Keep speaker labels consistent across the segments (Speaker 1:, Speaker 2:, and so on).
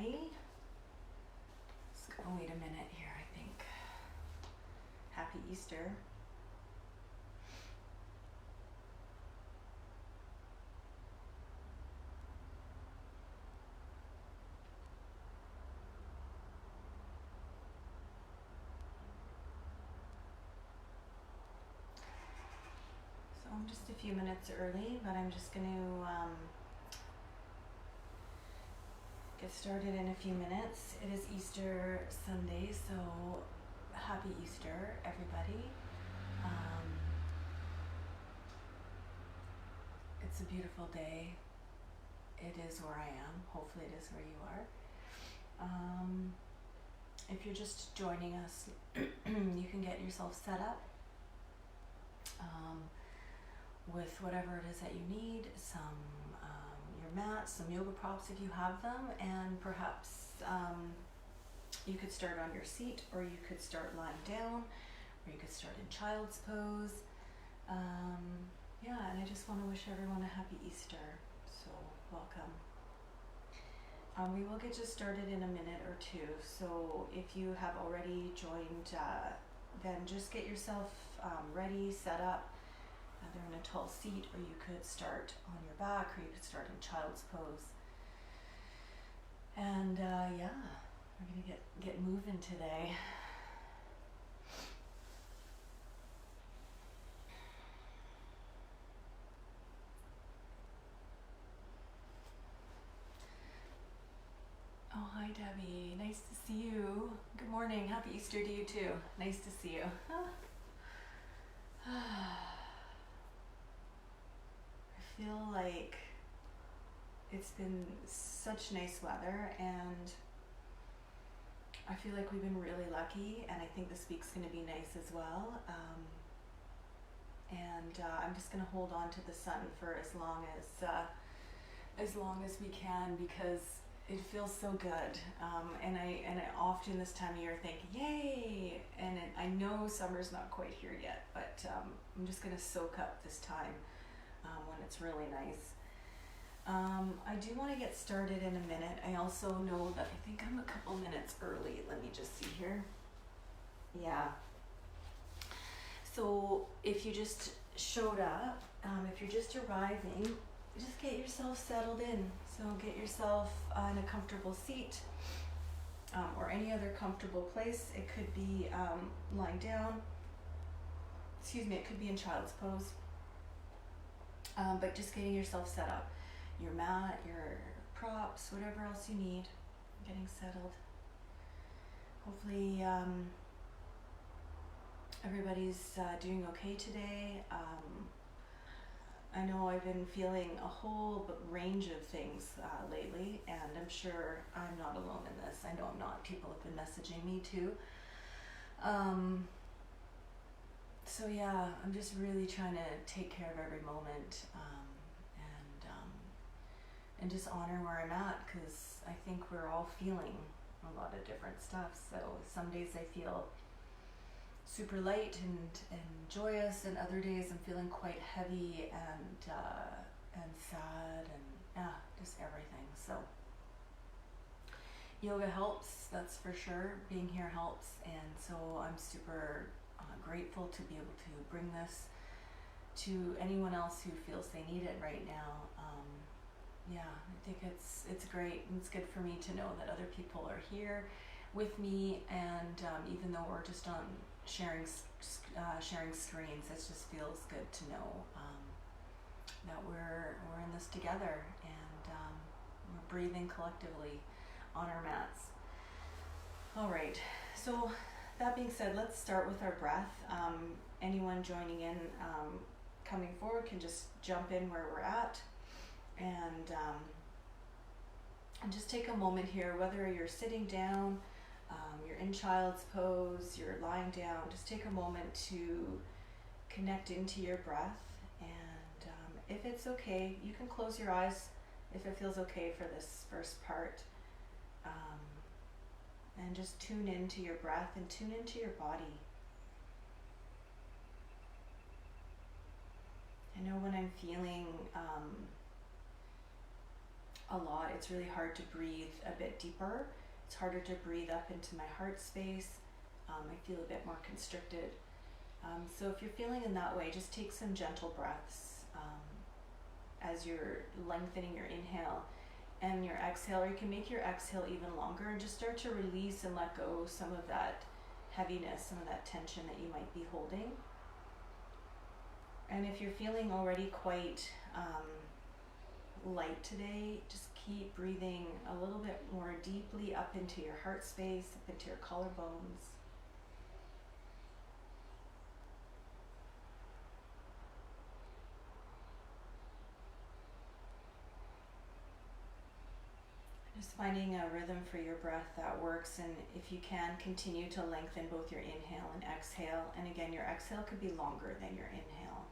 Speaker 1: everybody. Just gonna wait a minute here, I think. Happy Easter. So I'm just a few minutes early, but I'm just gonna get started in a few minutes. It is Easter Sunday, so happy Easter, everybody. It's a beautiful day. It is where I am. Hopefully it is where you are. If you're just joining us, you can get yourself set up with whatever it is that you need, some your mats, some yoga props if you have them, and perhaps you could start on your seat, or you could start lying down, or you could start in child's pose. Yeah, and I just want to wish everyone a happy Easter, so welcome. We will get you started in a minute or two, so if you have already joined, then just get yourself ready, set up, either in a tall seat, or you could start on your back, or you could start in child's pose. And yeah, we're gonna get moving today. Oh, hi Debbie, nice to see you. Good morning, happy Easter to you too. Nice to see you. I feel like it's been such nice weather, and I feel like we've been really lucky, and I think this week's going to be nice as well. I'm just going to hold on to the sun for as long as we can, because it feels so good. And I often this time of year think, yay! And I know summer's not quite here yet, but I'm just going to soak up this time when it's really nice. I do want to get started in a minute. I also know that I think I'm a couple minutes early. Let me just see here. Yeah. So if you just showed up, if you're just arriving, just get yourself settled in. So get yourself in a comfortable seat, or any other comfortable place. It could be lying down. It could be in child's pose. But just getting yourself set up. Your mat, your props, whatever else you need, getting settled. Hopefully everybody's doing okay today. I know I've been feeling a whole range of things lately, and I'm sure I'm not alone in this. I know I'm not. People have been messaging me too. So yeah, I'm just really trying to take care of every moment, and just honor where I'm at, because I think we're all feeling a lot of different stuff. So some days I feel super light and joyous, and other days I'm feeling quite heavy and sad, and just everything. So yoga helps, that's for sure. Being here helps, and so I'm super grateful to be able to bring this to anyone else who feels they need it right now. Yeah, I think it's great, and it's good for me to know that other people are here with me, and even though we're just on sharing screens, it just feels good to know that we're in this together, and we're breathing collectively on our mats. All right, so that being said, let's start with our breath. Anyone joining in, coming forward, can just jump in where we're at, and just take a moment here, whether you're sitting down, you're in child's pose, you're lying down, just take a moment to connect into your breath. And if it's okay, you can close your eyes if it feels okay for this first part, and just tune into your breath and tune into your body. I know when I'm feeling a lot. It's really hard to breathe a bit deeper. It's harder to breathe up into my heart space. I feel a bit more constricted. So if you're feeling in that way, just take some gentle breaths as you're lengthening your inhale and your exhale, or you can make your exhale even longer and just start to release and let go some of that heaviness, some of that tension that you might be holding. And if you're feeling already quite light today, just keep breathing a little bit more deeply up into your heart space, up into your collarbones. Just finding a rhythm for your breath that works, and if you can, continue to lengthen both your inhale and exhale. And again, your exhale could be longer than your inhale.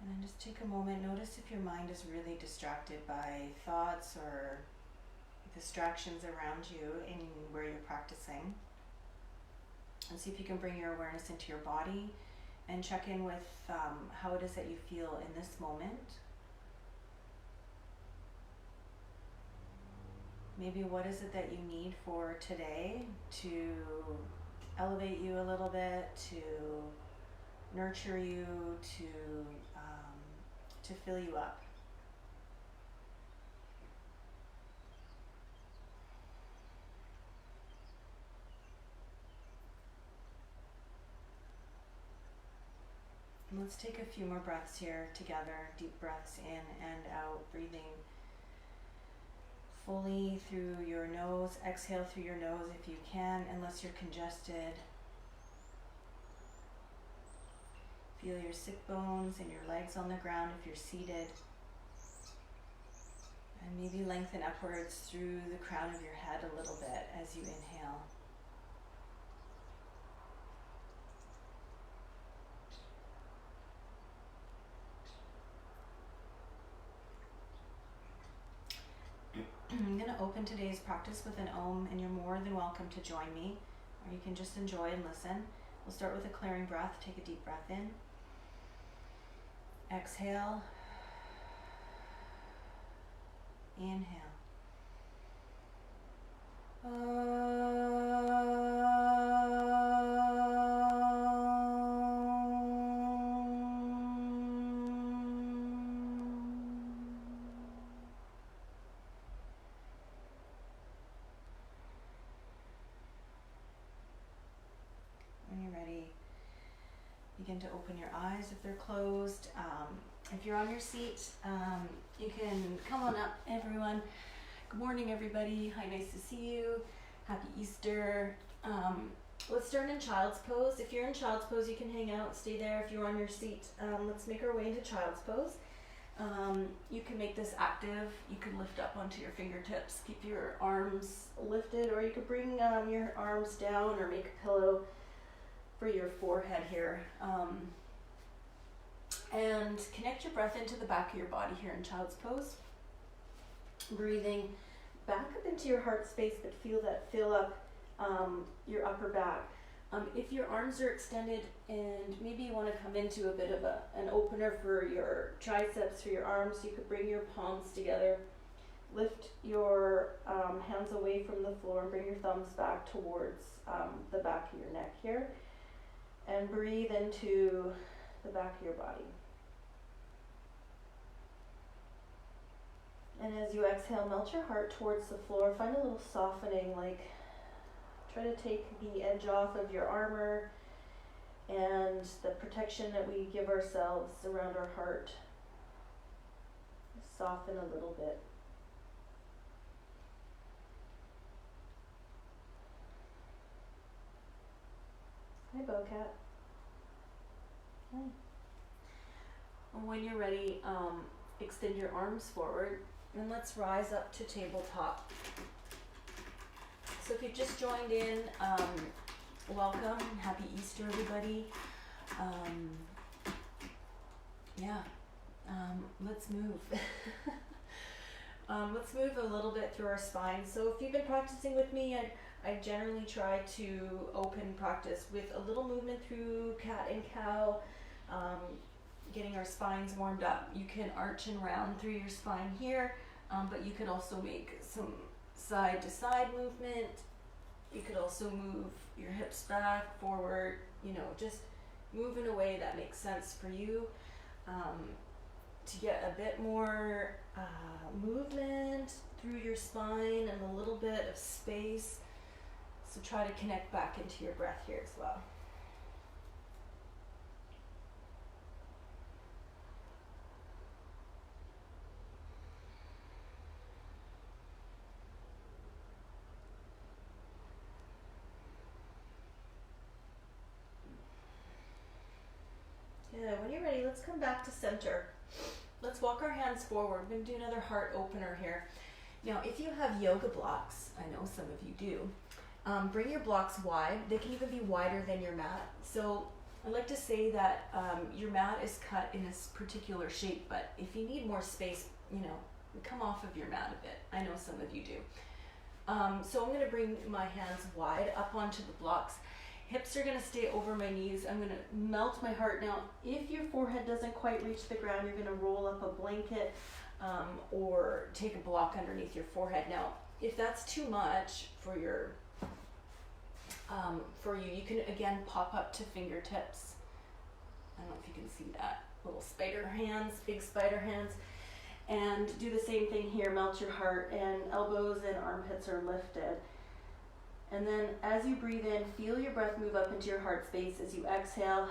Speaker 1: And then just take a moment, notice if your mind is really distracted by thoughts or distractions around you in where you're practicing, and see if you can bring your awareness into your body and check in with how it is that you feel in this moment. Maybe what is it that you need for today to elevate you a little bit, to nurture you, to fill you up. And let's take a few more breaths here together, deep breaths in and out, breathing fully through your nose. Exhale through your nose if you can, unless you're congested. Feel your sit bones and your legs on the ground if you're seated. And maybe lengthen upwards through the crown of your head a little bit as you inhale. I'm going to open today's practice with an Om, and you're more than welcome to join me, or you can just enjoy and listen. We'll start with a clearing breath. Take a deep breath in. Exhale. Inhale. When you're ready, begin to open your eyes if they're closed. If you're on your seat, you can come on up, everyone. Good morning, everybody. Hi, nice to see you. Happy Easter. Let's start in child's pose. If you're in child's pose, you can hang out, stay there. If you're on your seat, let's make our way into child's pose. You can make this active. You can lift up onto your fingertips, keep your arms lifted, or you could bring your arms down or make a pillow for your forehead here. And connect your breath into the back of your body here in child's pose. Breathing back up into your heart space, but feel that fill up your upper back. If your arms are extended and maybe you want to come into a bit of an opener for your triceps, for your arms, you could bring your palms together. Lift your hands away from the floor and bring your thumbs back towards the back of your neck here. And breathe into the back of your body. And as you exhale, melt your heart towards the floor. Find a little softening, like try to take the edge off of your armor and the protection that we give ourselves around our heart. Soften a little bit. Hi, Bowcat. Hi. When you're ready, extend your arms forward and let's rise up to tabletop. So if you just joined in, welcome. Happy Easter, everybody. Let's move.
Speaker 2: Let's move a little bit through our spine. So if you've been practicing with me, I generally try to open practice with a little movement through cat and cow, getting our spines warmed up. You can arch and round through your spine here, but you could also make some side to side movement. You could also move your hips back, forward, just move in a way that makes sense for you, to get a bit more movement through your spine and a little bit of space. So try to connect back into your breath here as well. Yeah, when you're ready, let's come back to center. Let's walk our hands forward. We're going to do another heart opener here. Now, if you have yoga blocks, I know some of you do, bring your blocks wide. They can even be wider than your mat. So I like to say that your mat is cut in a particular shape, but if you need more space, come off of your mat a bit. I know some of you do. So I'm going to bring my hands wide up onto the blocks. Hips are going to stay over my knees. I'm going to melt my heart. Now, if your forehead doesn't quite reach the ground, you're going to roll up a blanket or take a block underneath your forehead. Now, if that's too much for you, you can again pop up to fingertips. I don't know if you can see that. Little spider hands, big spider hands. And do the same thing here. Melt your heart, and elbows and armpits are lifted. And then as you breathe in, feel your breath move up into your heart space. As you exhale,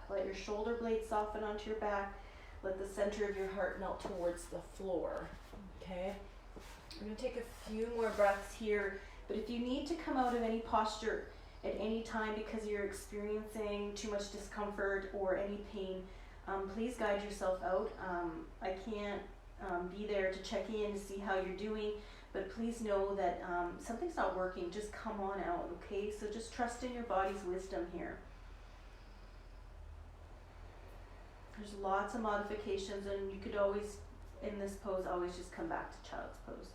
Speaker 2: let your shoulder blades soften onto your back. Let the center of your heart melt towards the floor. Okay? We're going to take a few more breaths here. But if you need to come out of any posture at any time because you're experiencing too much discomfort or any pain, please guide yourself out. I can't be there to check in to see how you're doing. But please know that something's not working. Just come on out, okay? So just trust in your body's wisdom here. There's lots of modifications, and you could always, in this pose, always just come back to child's pose.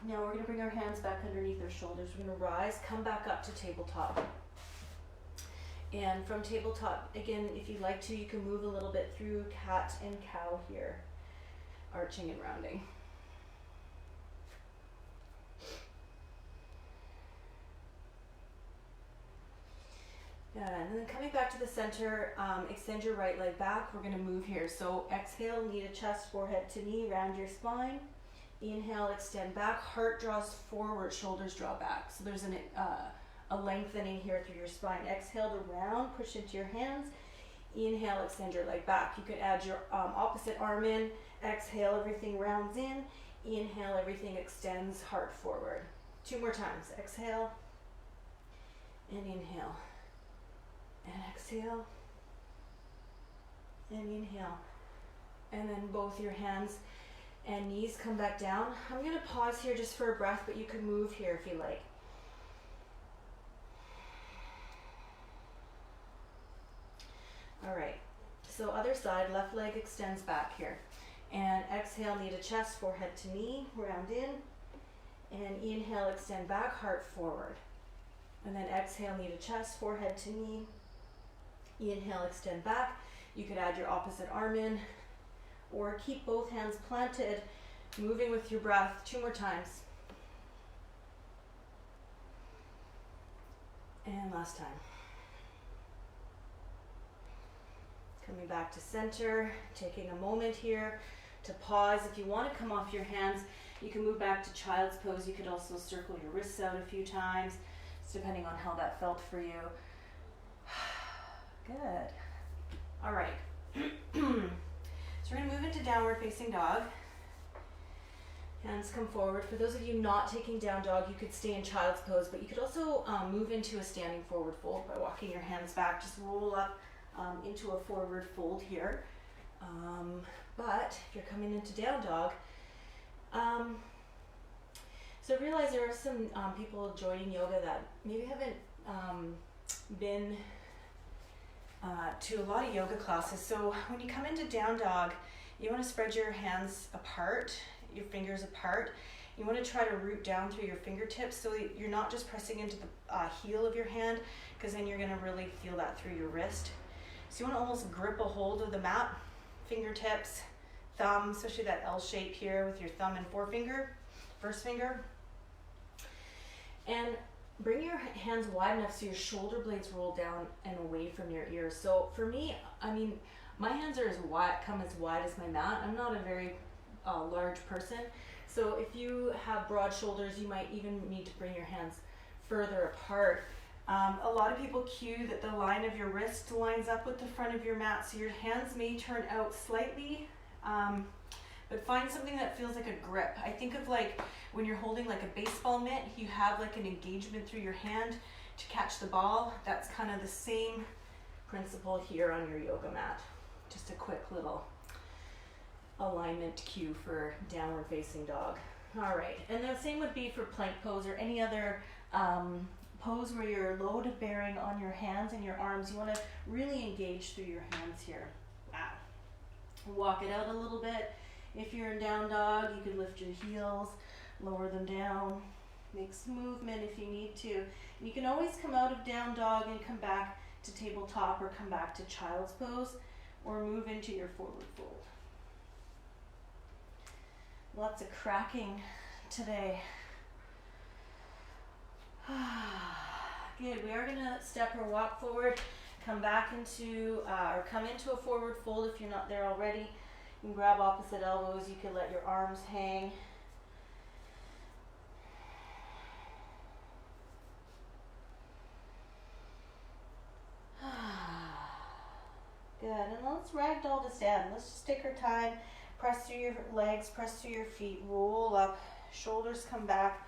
Speaker 2: Now we're going to bring our hands back underneath our shoulders. We're going to rise, come back up to tabletop. And from tabletop, again, if you'd like to, you can move a little bit through cat and cow here. Arching and rounding. And then coming back to the center, extend your right leg back. We're going to move here. So exhale, knee to chest, forehead to knee, round your spine. Inhale, extend back, heart draws forward, shoulders draw back. So there's a lengthening here through your spine. Exhale to round, push into your hands. Inhale, extend your leg back. You could add your opposite arm in. Exhale, everything rounds in. Inhale, everything extends, heart forward. 2 more times. Exhale and inhale. And exhale and inhale. And then both your hands and knees come back down. I'm going to pause here just for a breath, but you can move here if you like. All right. So other side, left leg extends back here. And exhale, knee to chest, forehead to knee, round in. And inhale, extend back, heart forward. And then exhale, knee to chest, forehead to knee. Inhale, extend back. You could add your opposite arm in, or keep both hands planted, moving with your breath. 2 more times. And last time. Coming back to center, taking a moment here to pause. If you want to come off your hands, you can move back to child's pose. You could also circle your wrists out a few times, depending on how that felt for you. Good. All right. So we're going to move into downward facing dog. Hands come forward. For those of you not taking down dog, you could stay in child's pose, but you could also move into a standing forward fold by walking your hands back. Just roll up into a forward fold here. But if you're coming into down dog, so realize there are some people joining yoga that maybe haven't been to a lot of yoga classes. So when you come into down dog, You want to spread your hands apart, your fingers apart. You want to try to root down through your fingertips so you're not just pressing into the heel of your hand, because then you're going to really feel that through your wrist. So you want to almost grip a hold of the mat, fingertips, thumb, especially that L shape here with your thumb and forefinger, first finger. And bring your hands wide enough so your shoulder blades roll down and away from your ears. So for me, I mean, my hands are as wide as my mat. I'm not a very large person. So if you have broad shoulders, you might even need to bring your hands further apart. A lot of people cue that the line of your wrist lines up with the front of your mat, so your hands may turn out slightly, but find something that feels like a grip. I think of like when you're holding like a baseball mitt, you have like an engagement through your hand to catch the ball. That's kind of the same principle here on your yoga mat. Just a quick little alignment cue for downward facing dog. All right, and the same would be for plank pose or any other pose where you're load bearing on your hands and your arms. You want to really engage through your hands here. Wow. Walk it out a little bit. If you're in down dog, you could lift your heels, lower them down, make some movement if you need to. You can always come out of down dog and come back to tabletop or come back to child's pose or move into your forward fold. Lots of cracking today. Good, we are gonna step or walk forward, come back into, or come into a forward fold if you're not there already. You can grab opposite elbows, you can let your arms hang. Good, and let's ragdoll to stand. Let's just take our time. Press through your legs, press through your feet, roll up, shoulders come back.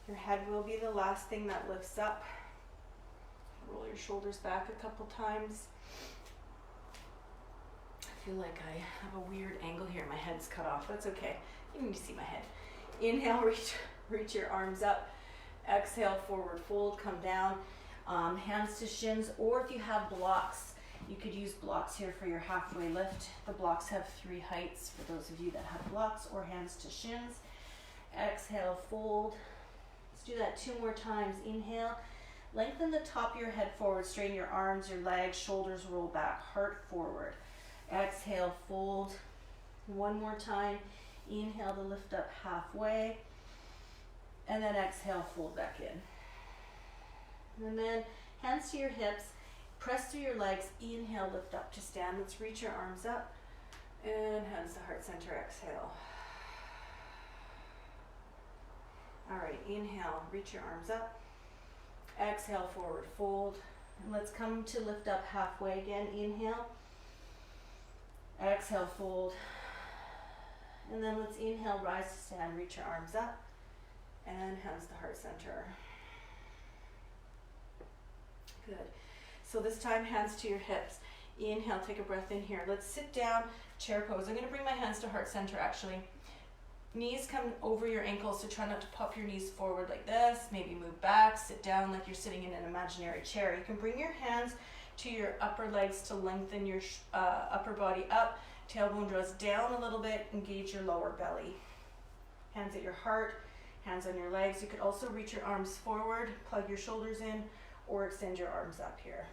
Speaker 2: Your head will be the last thing that lifts up. Roll your shoulders back a couple times. I feel like I have a weird angle here. My head's cut off. That's okay. You need to see my head. Inhale, reach your arms up. Exhale, forward fold, come down. Hands to shins, or if you have blocks, you could use blocks here for your halfway lift. The blocks have 3 heights for those of you that have blocks, or hands to shins. Exhale, fold. Let's do that 2 more times. Inhale, lengthen the top of your head forward, straighten your arms, your legs, shoulders roll back, heart forward. Exhale, fold. 1 more time. Inhale to lift up halfway, and then exhale, fold back in. And then hands to your hips. Press through your legs, inhale, lift up to stand. Let's reach your arms up and hands to heart center, exhale. All right, inhale, reach your arms up. Exhale, forward fold. And let's come to lift up halfway again. Inhale. Exhale, fold. And then let's inhale, rise to stand, reach your arms up and hands to heart center. Good. So this time, hands to your hips. Inhale, take a breath in here. Let's sit down, chair pose. I'm gonna bring my hands to heart center actually. Knees come over your ankles, so try not to pop your knees forward like this. Maybe move back, sit down like you're sitting in an imaginary chair. You can bring your hands to your upper legs to lengthen your upper body up. Tailbone draws down a little bit, engage your lower belly. Hands at your heart, hands on your legs. You could also reach your arms forward, plug your shoulders in, or extend your arms up here.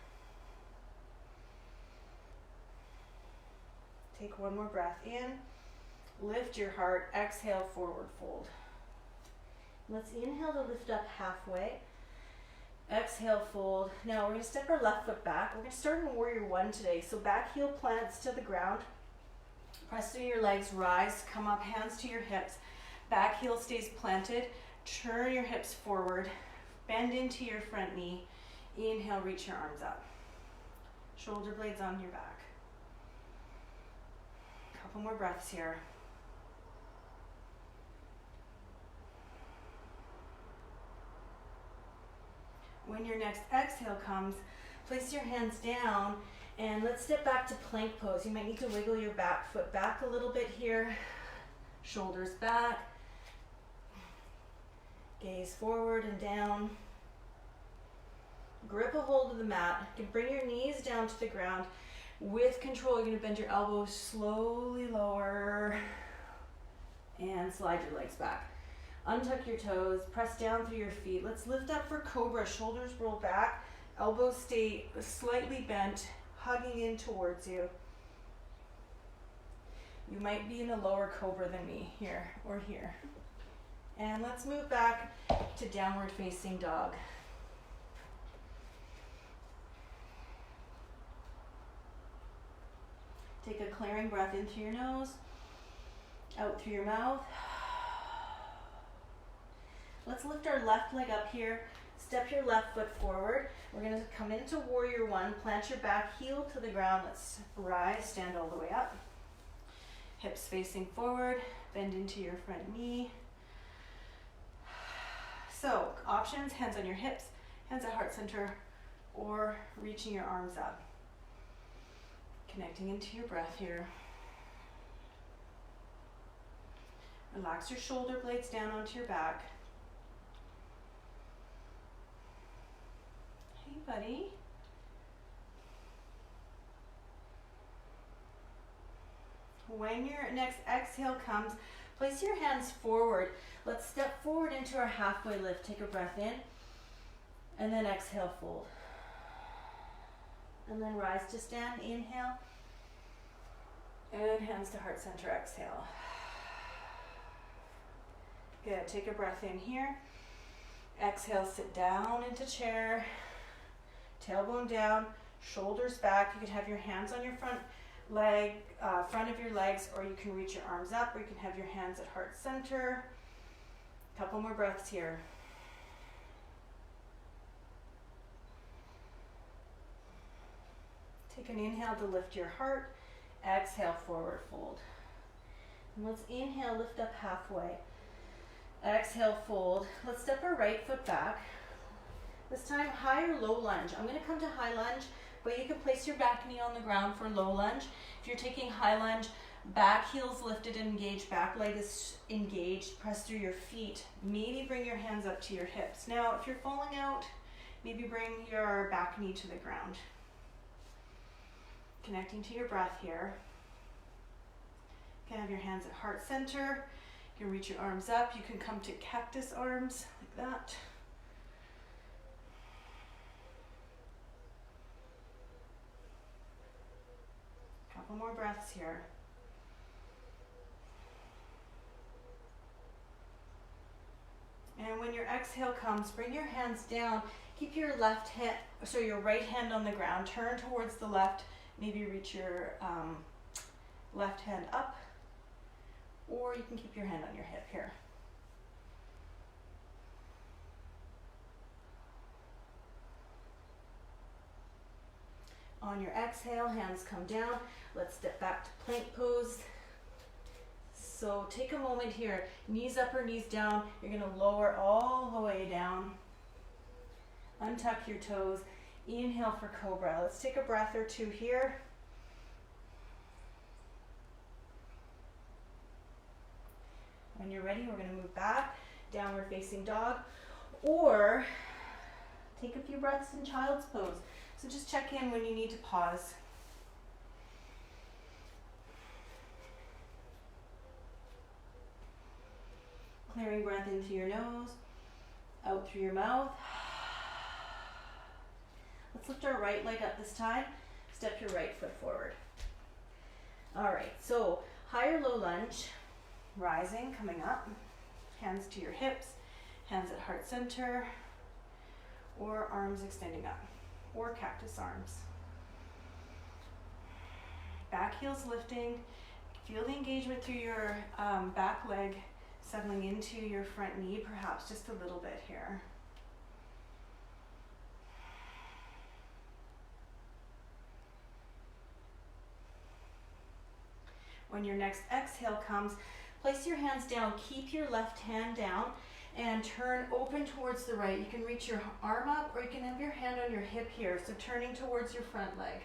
Speaker 2: Take 1 more breath in, lift your heart, exhale, forward fold. Let's inhale to lift up halfway. Exhale, fold. Now we're gonna step our left foot back. We're gonna start in warrior 1 today. So back heel plants to the ground. Press through your legs, rise, come up, hands to your hips. Back heel stays planted. Turn your hips forward. Bend into your front knee. Inhale, reach your arms up. Shoulder blades on your back. Couple more breaths here. When your next exhale comes, place your hands down and let's step back to plank pose. You might need to wiggle your back foot back a little bit here. Shoulders back. Gaze forward and down. Grip a hold of the mat. You can bring your knees down to the ground. With control, you're gonna bend your elbows slowly lower and slide your legs back. Untuck your toes, press down through your feet. Let's lift up for cobra, shoulders roll back, elbows stay slightly bent, hugging in towards you. You might be in a lower cobra than me, here or here. And let's move back to downward facing dog. Take a clearing breath in through your nose, out through your mouth. Let's lift our left leg up here. Step your left foot forward. We're going to come into warrior one. Plant your back heel to the ground. Let's rise, stand all the way up. Hips facing forward. Bend into your front knee. So, options, hands on your hips, hands at heart center, or reaching your arms up. Connecting into your breath here. Relax your shoulder blades down onto your back. Hey, buddy. When your next exhale comes, place your hands forward. Let's step forward into our halfway lift. Take a breath in, and then exhale, fold. And then rise to stand, inhale, and hands to heart center, exhale. Good, take a breath in here. Exhale, sit down into chair, tailbone down, shoulders back. You can have your hands on your front leg, front of your legs, or you can reach your arms up, or you can have your hands at heart center. Couple more breaths here. Take an inhale to lift your heart. Exhale, forward fold. And let's inhale, lift up halfway. Exhale, fold. Let's step our right foot back. This time, high or low lunge. I'm going to come to high lunge, but you can place your back knee on the ground for low lunge. If you're taking high lunge, back heel's lifted and engaged, back leg is engaged. Press through your feet. Maybe bring your hands up to your hips. Now, if you're falling out, maybe bring your back knee to the ground. Connecting to your breath here. You can have your hands at heart center. You can reach your arms up. You can come to cactus arms like that. Couple more breaths here. And when your exhale comes, bring your hands down. Keep your your right hand on the ground. Turn towards the left. Maybe reach your left hand up, or you can keep your hand on your hip here. On your exhale, hands come down. Let's step back to plank pose. So take a moment here, knees up or knees down. You're gonna lower all the way down. Untuck your toes. Inhale for cobra. Let's take a breath or two here. When you're ready, we're going to move back, downward facing dog, or take a few breaths in child's pose. So just check in when you need to pause. Clearing breath in through your nose, out through your mouth. Let's lift our right leg up this time. Step your right foot forward. All right, so high or low lunge, rising, coming up, hands to your hips, hands at heart center, or arms extending up, or cactus arms. Back heels lifting. Feel the engagement through your back leg settling into your front knee, perhaps just a little bit here. When your next exhale comes, place your hands down, keep your left hand down, and turn open towards the right. You can reach your arm up, or you can have your hand on your hip here, so turning towards your front leg.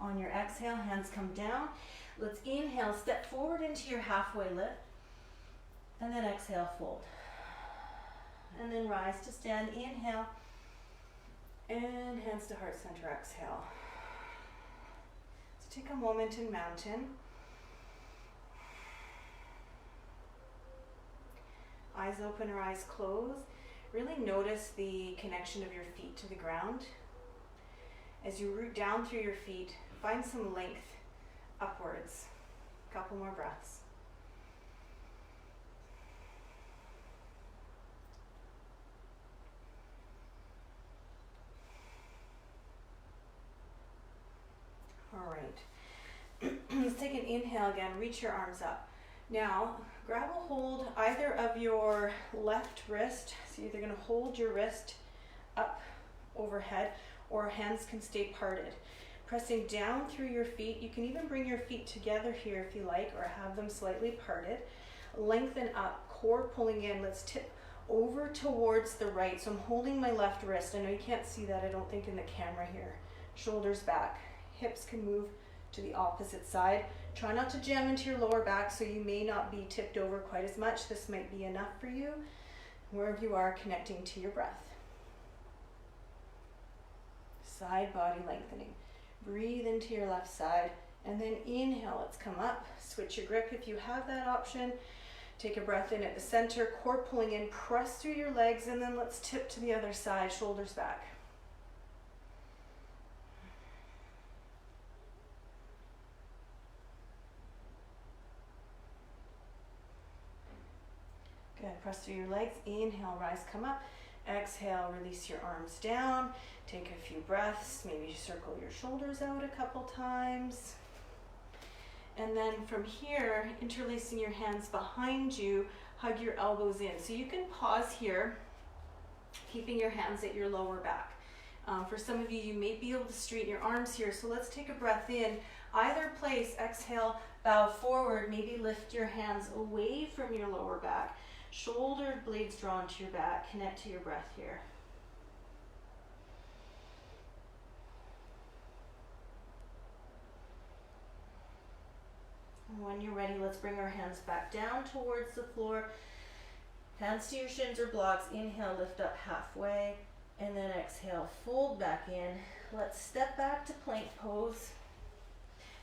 Speaker 2: On your exhale, hands come down. Let's inhale, step forward into your halfway lift. And then exhale, fold. And then rise to stand, inhale. And hands to heart center, exhale. So take a moment in mountain. Eyes open or eyes closed. Really notice the connection of your feet to the ground. As you root down through your feet, find some length upwards. A couple more breaths. All right. Let's take an inhale again. Reach your arms up. Now, grab a hold either of your left wrist. So you're either going to hold your wrist up overhead, or hands can stay parted. Pressing down through your feet. You can even bring your feet together here if you like, or have them slightly parted. Lengthen up, core pulling in. Let's tip over towards the right. So I'm holding my left wrist. I know you can't see that, I don't think, in the camera here. Shoulders back. Hips can move to the opposite side. Try not to jam into your lower back, so you may not be tipped over quite as much. This might be enough for you. Wherever you are, connecting to your breath. Side body lengthening. Breathe into your left side, and then inhale. Let's come up. Switch your grip if you have that option. Take a breath in at the center, core pulling in, press through your legs, and then let's tip to the other side, shoulders back. Good, press through your legs, inhale, rise, come up. Exhale, release your arms down. Take a few breaths, maybe circle your shoulders out a couple times. And then from here, interlacing your hands behind you, hug your elbows in. So you can pause here, keeping your hands at your lower back. For some of you, you may be able to straighten your arms here. So let's take a breath in. Either place, exhale, bow forward, maybe lift your hands away from your lower back. Shoulder blades drawn to your back. Connect to your breath here. And when you're ready, let's bring our hands back down towards the floor. Hands to your shins or blocks. Inhale, lift up halfway. And then exhale, fold back in. Let's step back to plank pose.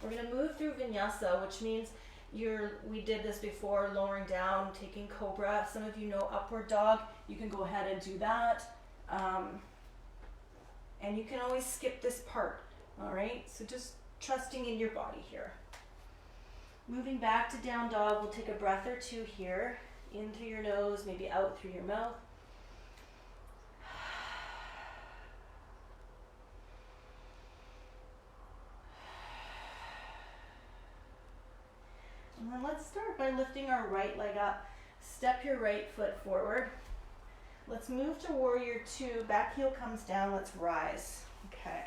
Speaker 2: We're going to move through vinyasa, which means we did this before, lowering down, taking cobra. Some of you know upward dog. You can go ahead and do that. And you can always skip this part, all right? So just trusting in your body here. Moving back to down dog, we'll take a breath or two here. In through your nose, maybe out through your mouth. And then let's start by lifting our right leg up. Step your right foot forward. Let's move to warrior two. Back heel comes down. Let's rise. Okay.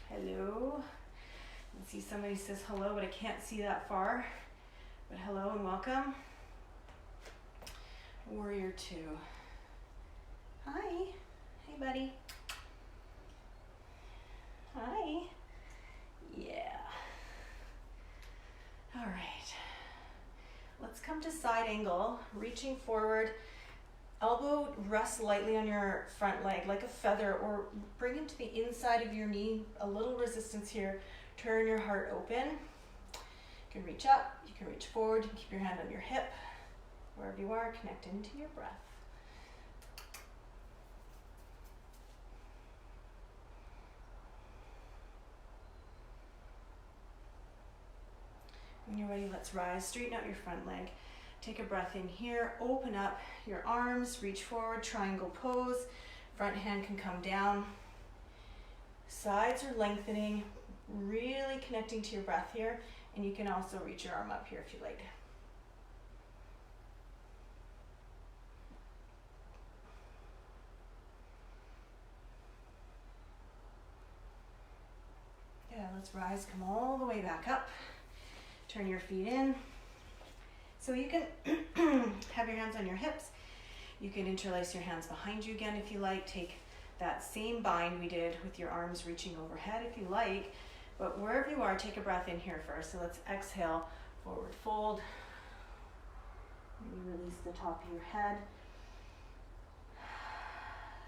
Speaker 2: Hello. I see somebody says hello, but I can't see that far. But hello and welcome. Warrior two. Hi. Hey, buddy. Hi. Yeah. All right. Let's come to side angle, reaching forward. Elbow rests lightly on your front leg like a feather, or bring it to the inside of your knee. A little resistance here. Turn your heart open. You can reach up, you can reach forward, you can keep your hand on your hip. Wherever you are, connect into your breath. When you're ready, let's rise. Straighten out your front leg. Take a breath in here. Open up your arms. Reach forward. Triangle pose. Front hand can come down. Sides are lengthening. Really connecting to your breath here. And you can also reach your arm up here if you like. Yeah, let's rise. Come all the way back up. Turn your feet in. So you can have your hands on your hips. You can interlace your hands behind you again if you like. Take that same bind we did with your arms reaching overhead if you like. But wherever you are, take a breath in here first. So let's exhale, forward fold. Maybe release the top of your head.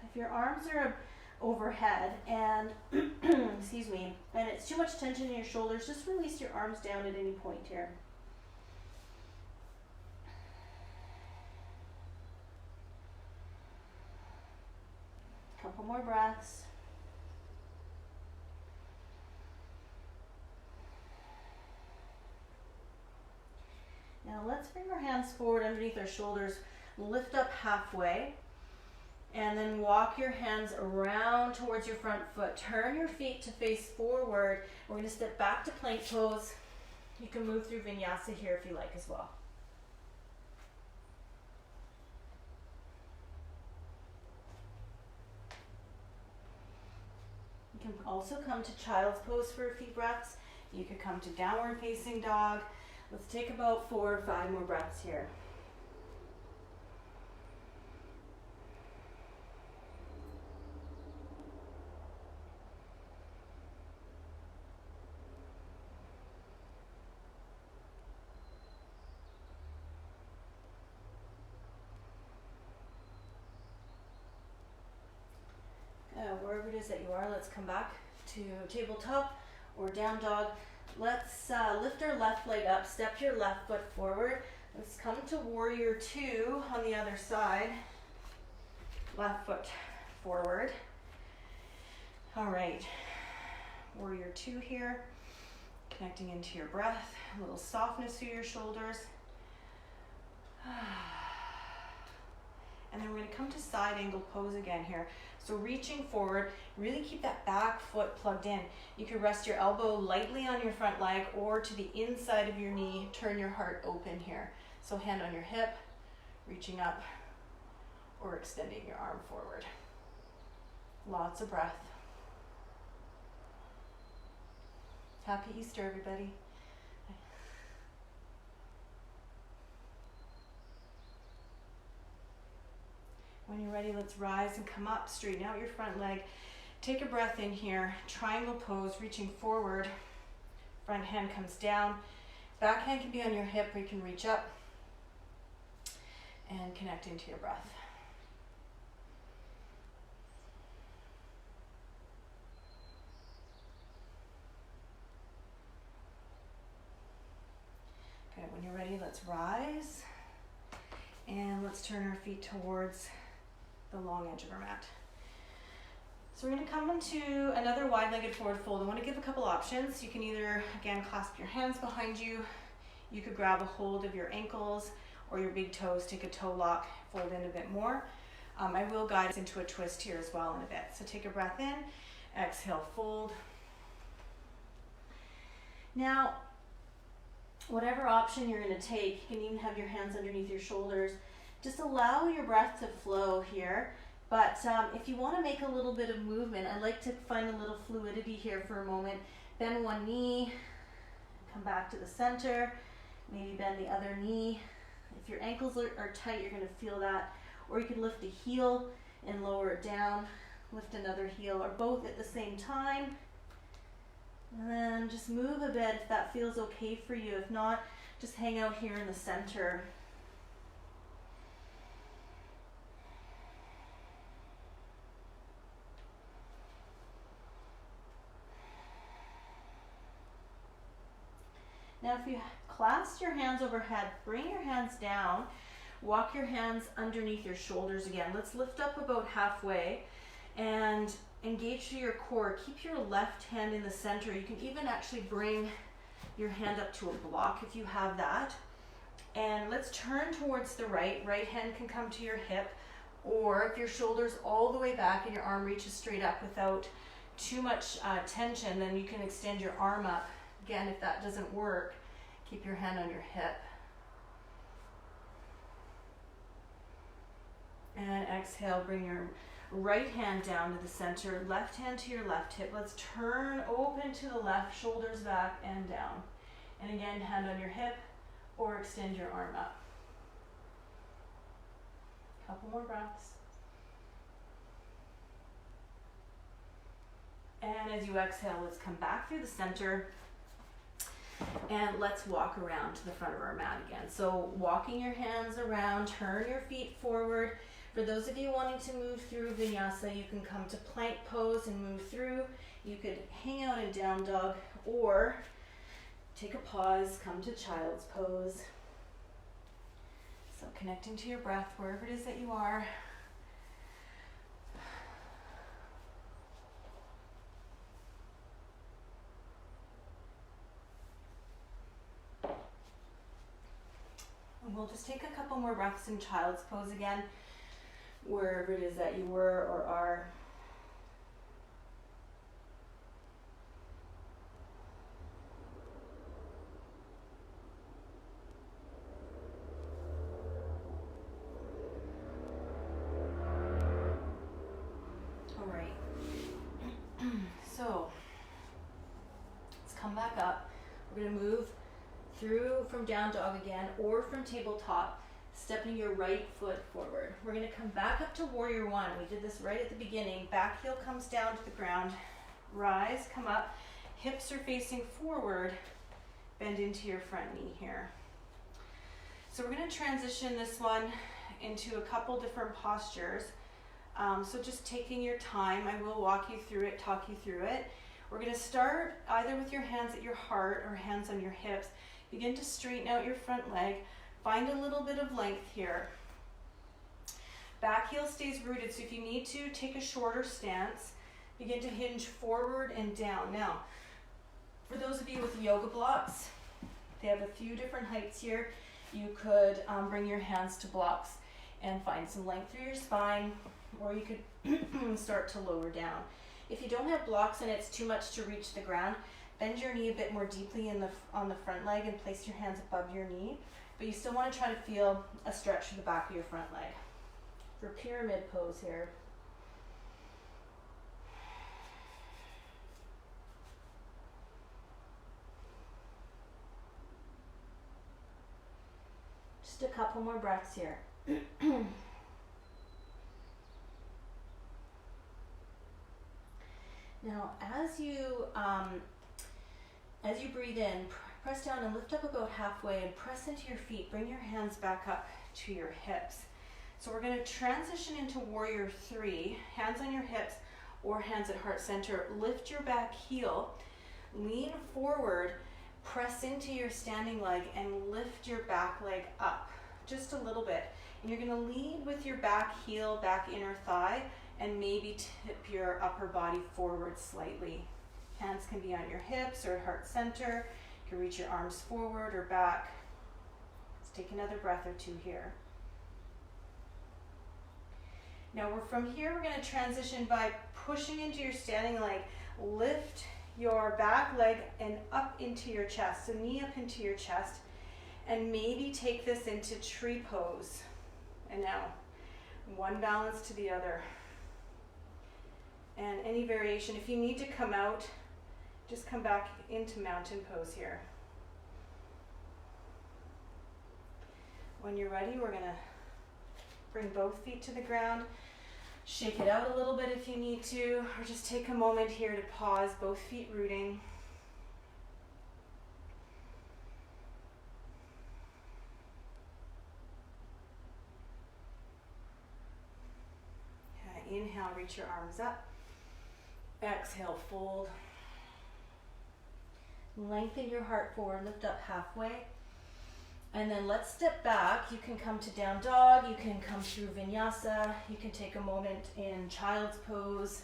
Speaker 2: If your arms are overhead and excuse me, and it's too much tension in your shoulders, just release your arms down at any point here. Couple more breaths. Now let's bring our hands forward underneath our shoulders, lift up halfway, and then walk your hands around towards your front foot. Turn your feet to face forward. We're going to step back to plank pose. You can move through vinyasa here if you like as well. You can also come to child's pose for a few breaths. You could come to downward facing dog. Let's take about 4 or 5 more breaths here. Wherever it is that you are, let's come back to tabletop or down dog. Let's lift our left leg up, step your left foot forward. Let's come to warrior 2 on the other side. Left foot forward. All right, warrior 2 here. Connecting into your breath, a little softness through your shoulders. And then we're going to come to side angle pose again here. So reaching forward, really keep that back foot plugged in. You can rest your elbow lightly on your front leg or to the inside of your knee. Turn your heart open here. So hand on your hip, reaching up or extending your arm forward. Lots of breath. Happy Easter, everybody. When you're ready, let's rise and come up, straighten out your front leg. Take a breath in here, triangle pose, reaching forward. Front hand comes down. Back hand can be on your hip, or you can reach up and connect into your breath. Okay, when you're ready, let's rise. And let's turn our feet towards the long edge of our mat. So we're going to come into another wide-legged forward fold. I want to give a couple options. You can either, again, clasp your hands behind you. You could grab a hold of your ankles or your big toes, take a toe lock, fold in a bit more. I will guide us into a twist here as well in a bit. So take a breath in, exhale, fold. Now, whatever option you're going to take, you can even have your hands underneath your shoulders. Just allow your breath to flow here. But if you want to make a little bit of movement, I like to find a little fluidity here for a moment. Bend one knee, come back to the center, maybe bend the other knee. If your ankles are tight, you're going to feel that. Or you can lift a heel and lower it down, lift another heel, or both at the same time. And then just move a bit if that feels okay for you. If not, just hang out here in the center. Now if you clasp your hands overhead, bring your hands down, walk your hands underneath your shoulders again. Let's lift up about halfway and engage through your core. Keep your left hand in the center. You can even actually bring your hand up to a block if you have that. And let's turn towards the right. Right hand can come to your hip, or if your shoulder's all the way back and your arm reaches straight up without too much tension, then you can extend your arm up. Again, if that doesn't work, keep your hand on your hip. And exhale, bring your right hand down to the center, left hand to your left hip. Let's turn open to the left, shoulders back and down. And again, hand on your hip or extend your arm up. Couple more breaths. And as you exhale, let's come back through the center. And let's walk around to the front of our mat again. So walking your hands around, turn your feet forward. For those of you wanting to move through vinyasa, you can come to plank pose and move through. You could hang out in down dog or take a pause, come to child's pose. So connecting to your breath wherever it is that you are. And we'll just take a couple more breaths in child's pose again, wherever it is that you were or are. All right. So let's come back up. We're going to move through from down dog again or from tabletop, stepping your right foot forward. We're going to come back up to warrior one. We did this right at the beginning. Back heel comes down to the ground. Rise, come up. Hips are facing forward. Bend into your front knee here. So we're going to transition this one into a couple different postures. So just taking your time, I will walk you through it, talk you through it. We're going to start either with your hands at your heart or hands on your hips. Begin to straighten out your front leg. Find a little bit of length here. Back heel stays rooted, so if you need to, take a shorter stance. Begin to hinge forward and down. Now, for those of you with yoga blocks, they have a few different heights here. You could bring your hands to blocks and find some length through your spine, or you could start to lower down. If you don't have blocks and it's too much to reach the ground, bend your knee a bit more deeply on the front leg and place your hands above your knee. But you still want to try to feel a stretch to the back of your front leg. For pyramid pose here. Just a couple more breaths here. Now, as you breathe in, press down and lift up about halfway and press into your feet. Bring your hands back up to your hips. So we're going to transition into warrior three. Hands on your hips or hands at heart center. Lift your back heel. Lean forward. Press into your standing leg and lift your back leg up just a little bit. And you're going to lead with your back heel, back inner thigh, and maybe tip your upper body forward slightly. Hands can be on your hips or heart center. You can reach your arms forward or back. Let's take another breath or two here. Now from here, we're going to transition by pushing into your standing leg. Lift your back leg and up into your chest. So knee up into your chest. And maybe take this into tree pose. And now, one balance to the other. And any variation, if you need to come out, just come back into mountain pose here. When you're ready, we're gonna bring both feet to the ground. Shake it out a little bit if you need to, or just take a moment here to pause, both feet rooting. Inhale, reach your arms up. Exhale, fold. Lengthen your heart forward, lift up halfway. And then let's step back. You can come to down dog, you can come through vinyasa, you can take a moment in child's pose.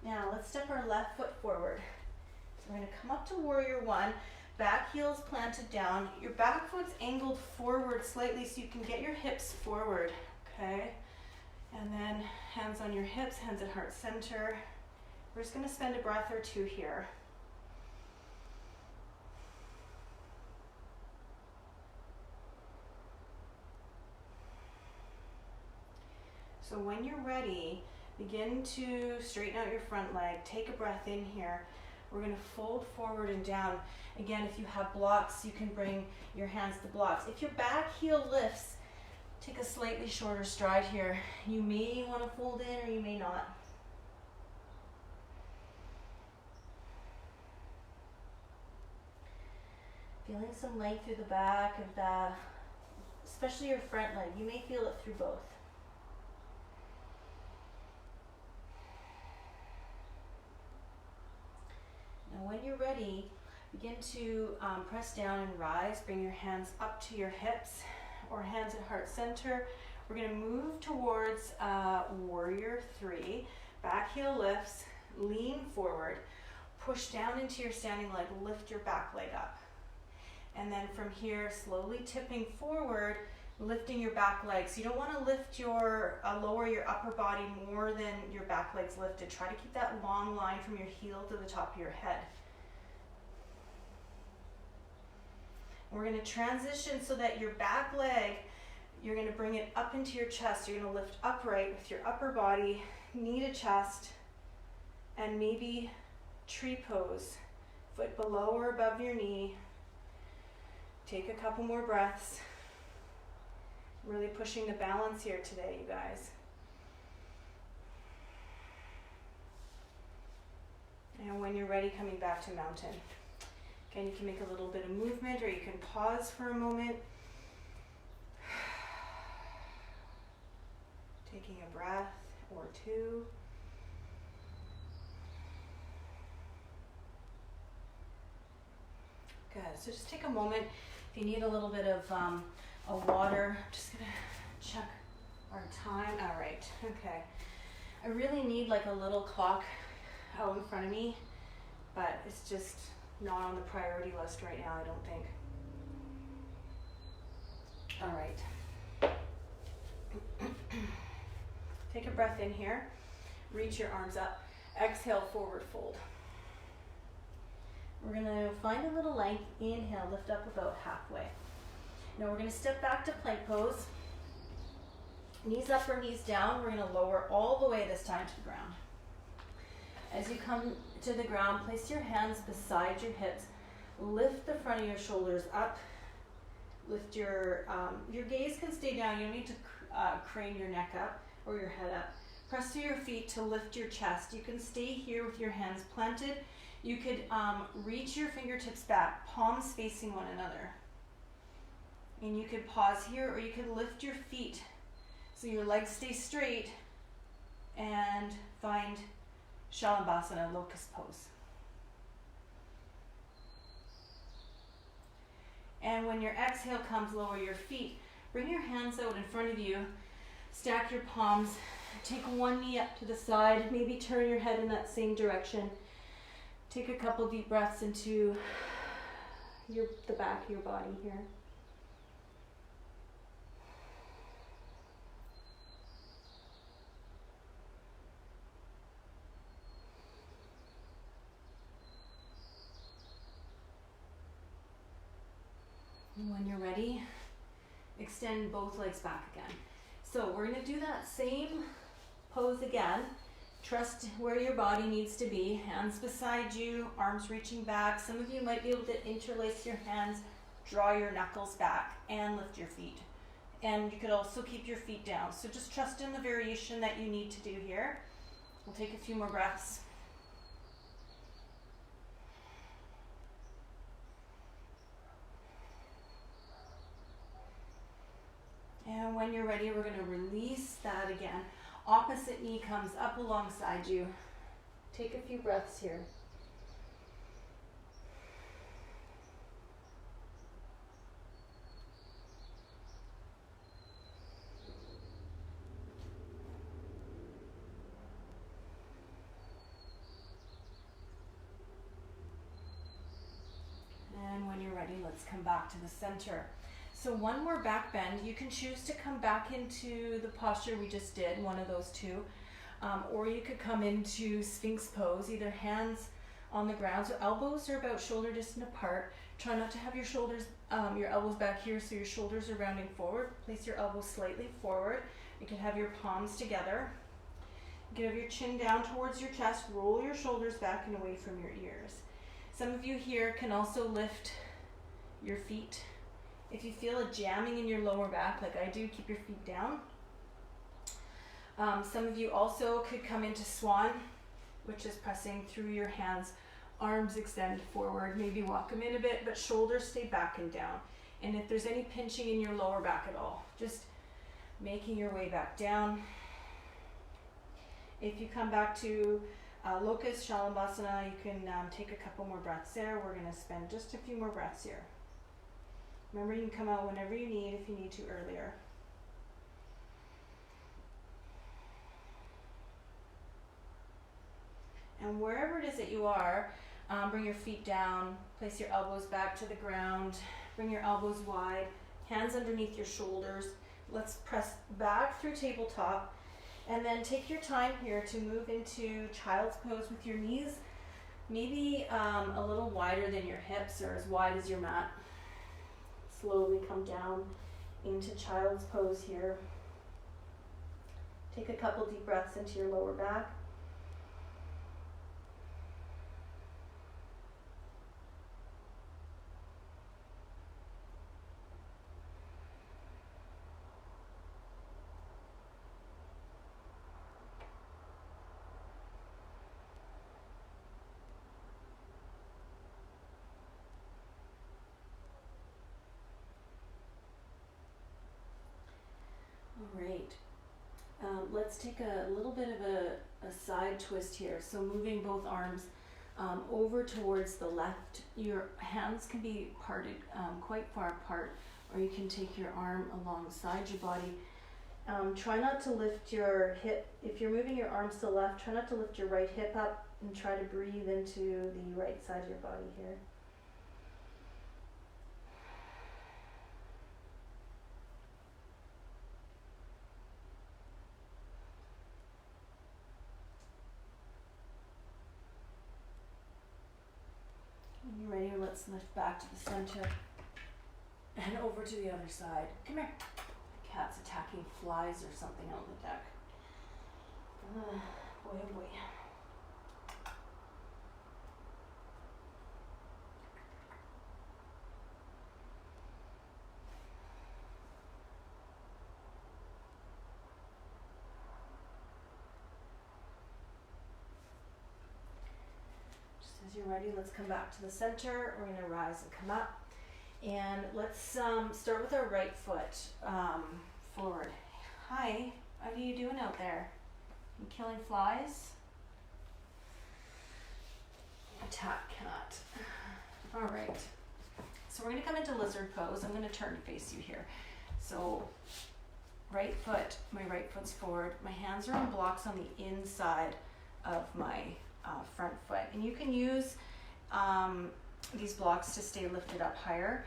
Speaker 2: Now let's step our left foot forward. We're going to come up to warrior one, back heel's planted down. Your back foot's angled forward slightly so you can get your hips forward, okay? And then hands on your hips, hands at heart center. We're just going to spend a breath or two here. So when you're ready, begin to straighten out your front leg. Take a breath in here. We're going to fold forward and down. Again, if you have blocks, you can bring your hands to blocks. If your back heel lifts, Take a slightly shorter stride here. You may want to fold in or you may not. Feeling some length through the back of the, especially your front leg. You may feel it through both. Now when you're ready, begin to press down and rise. Bring your hands up to your hips or hands at heart center. We're going to move towards warrior 3. Back heel lifts, lean forward, push down into your standing leg, lift your back leg up. And then from here, slowly tipping forward, lifting your back leg. So you don't want to lift your, lower your upper body more than your back leg's lifted. Try to keep that long line from your heel to the top of your head. We're going to transition so that your back leg, you're going to bring it up into your chest. You're going to lift upright with your upper body, knee to chest, and maybe tree pose. Foot below or above your knee. Take a couple more breaths. Really pushing the balance here today, you guys. And when you're ready, coming back to mountain. Again, you can make a little bit of movement or you can pause for a moment. Taking a breath or two. Good, so just take a moment. If you need a little bit of water, I'm just gonna check our time. All right, okay. I really need like a little clock out in front of me, but it's just not on the priority list right now, I don't think. All right. Take a breath in here. Reach your arms up. Exhale, forward fold. We're gonna find a little length. Inhale, lift up about halfway. Now we're gonna step back to plank pose. Knees up or knees down. We're gonna lower all the way this time to the ground. As you come to the ground, place your hands beside your hips. Lift the front of your shoulders up. Lift your gaze can stay down. You don't need to crane your neck up or your head up. Press through your feet to lift your chest. You can stay here with your hands planted. You could reach your fingertips back, palms facing one another. And you could pause here or you could lift your feet so your legs stay straight and find Shalabhasana, locust pose. And when your exhale comes, lower your feet. Bring your hands out in front of you. Stack your palms. Take one knee up to the side. Maybe turn your head in that same direction. Take a couple deep breaths into the back of your body here. And when you're ready, extend both legs back again. So we're going to do that same pose again. Trust where your body needs to be. Hands beside you, arms reaching back. Some of you might be able to interlace your hands, draw your knuckles back, and lift your feet. And you could also keep your feet down. So just trust in the variation that you need to do here. We'll take a few more breaths. And when you're ready, we're going to release that again. Opposite knee comes up alongside you. Take a few breaths here. And when you're ready, let's come back to the center. So one more back bend. You can choose to come back into the posture we just did, one of those two. Or you could come into Sphinx pose, either hands on the ground. So elbows are about shoulder distance apart. Try not to have your shoulders, your elbows back here so your shoulders are rounding forward. Place your elbows slightly forward. You can have your palms together. You can have your chin down towards your chest. Roll your shoulders back and away from your ears. Some of you here can also lift your feet If you feel a jamming in your lower back like I do, keep your feet down. Some of you also could come into swan, which is pressing through your hands, arms extend forward, maybe walk them in a bit, but shoulders stay back and down. And if there's any pinching in your lower back at all, just making your way back down. If you come back to locust, Shalabhasana, you can take a couple more breaths there. We're going to spend just a few more breaths here. Remember, you can come out whenever you need, if you need to earlier. And wherever it is that you are, bring your feet down, place your elbows back to the ground, bring your elbows wide, hands underneath your shoulders. Let's press back through tabletop, and then take your time here to move into child's pose with your knees maybe a little wider than your hips or as wide as your mat. Slowly come down into child's pose here. Take a couple deep breaths into your lower back. All right. Let's take a little bit of a side twist here. So moving both arms over towards the left. Your hands can be parted quite far apart, or you can take your arm alongside your body. Try not to lift your hip. If you're moving your arms to the left, try not to lift your right hip up, and try to breathe into the right side of your body here. When you're ready, let's lift back to the center and over to the other side. Come here. The cat's attacking flies or something on the deck. Boy, oh boy. As you're ready, let's come back to the center. We're going to rise and come up. And let's start with our right foot forward. Hi, what are you doing out there? You killing flies? Attack cat. All right. So we're going to come into lizard pose. I'm going to turn to face you here. So right foot, my right foot's forward. My hands are on blocks on the inside of my front foot, and you can use these blocks to stay lifted up higher.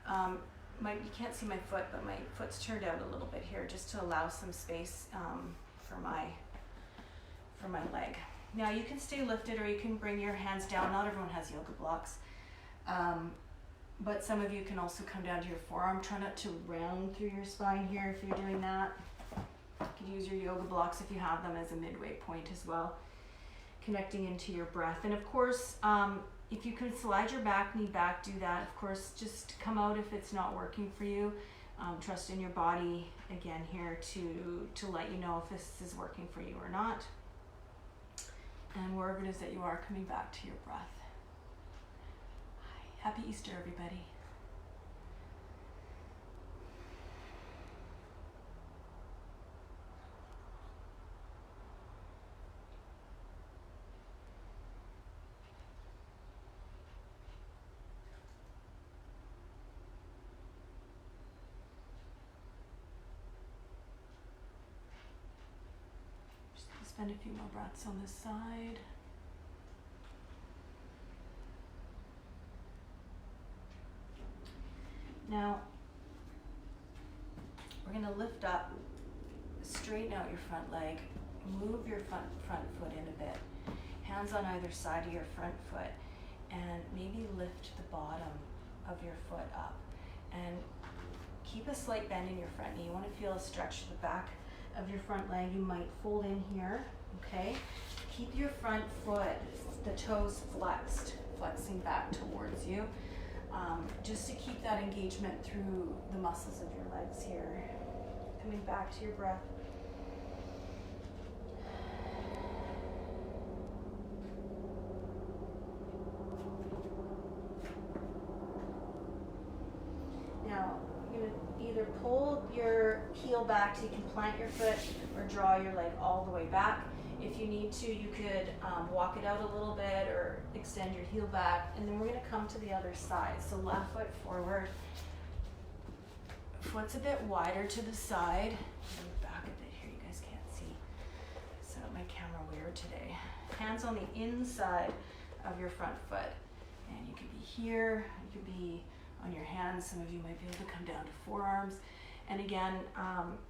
Speaker 2: You can't see my foot, but my foot's turned out a little bit here just to allow some space for my leg. Now you can stay lifted, or you can bring your hands down. Not everyone has yoga blocks, but some of you can also come down to your forearm. Try not to round through your spine here if you're doing that. You could use your yoga blocks if you have them as a midway point as well. Connecting into your breath. And of course, if you can slide your back knee back, do that. Of course, just come out if it's not working for you. Trust in your body again here to let you know if this is working for you or not. And wherever it is that you are, coming back to your breath. Hi. Happy Easter, everybody. Spend a few more breaths on this side. Now, we're going to lift up, straighten out your front leg, move your front foot in a bit, hands on either side of your front foot, and maybe lift the bottom of your foot up. And keep a slight bend in your front knee. You want to feel a stretch to the back of your front leg. You might fold in here, okay? Keep your front foot, the toes flexed, flexing back towards you. just to keep that engagement through the muscles of your legs here. Coming back to your breath. Now, you're going to either pull your heel back so you can plant your foot or draw your leg all the way back. If you need to, you could walk it out a little bit or extend your heel back. And then we're going to come to the other side. So left foot forward. Foot's a bit wider to the side. Move back a bit here, you guys can't see. Set up my camera weird today. Hands on the inside of your front foot. And you could be here, you could be on your hands. Some of you might be able to come down to forearms. And again,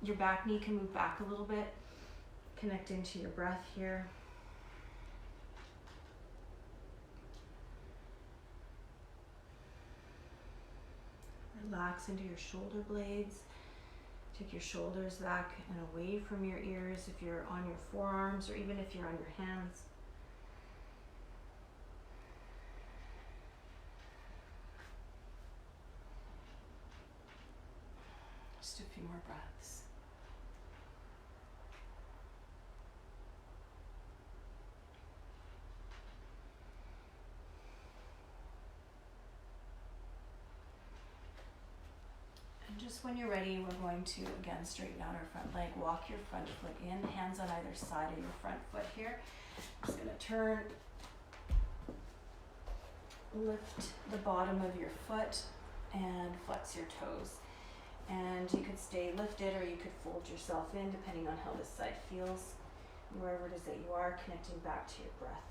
Speaker 2: your back knee can move back a little bit. Connect into your breath here. Relax into your shoulder blades. Take your shoulders back and away from your ears if you're on your forearms or even if you're on your hands. Just a few more breaths. Just when you're ready, we're going to, again, straighten out our front leg. Walk your front foot in, hands on either side of your front foot here. Just going to turn, lift the bottom of your foot, and flex your toes. And you could stay lifted or you could fold yourself in, depending on how this side feels. Wherever it is that you are, connecting back to your breath.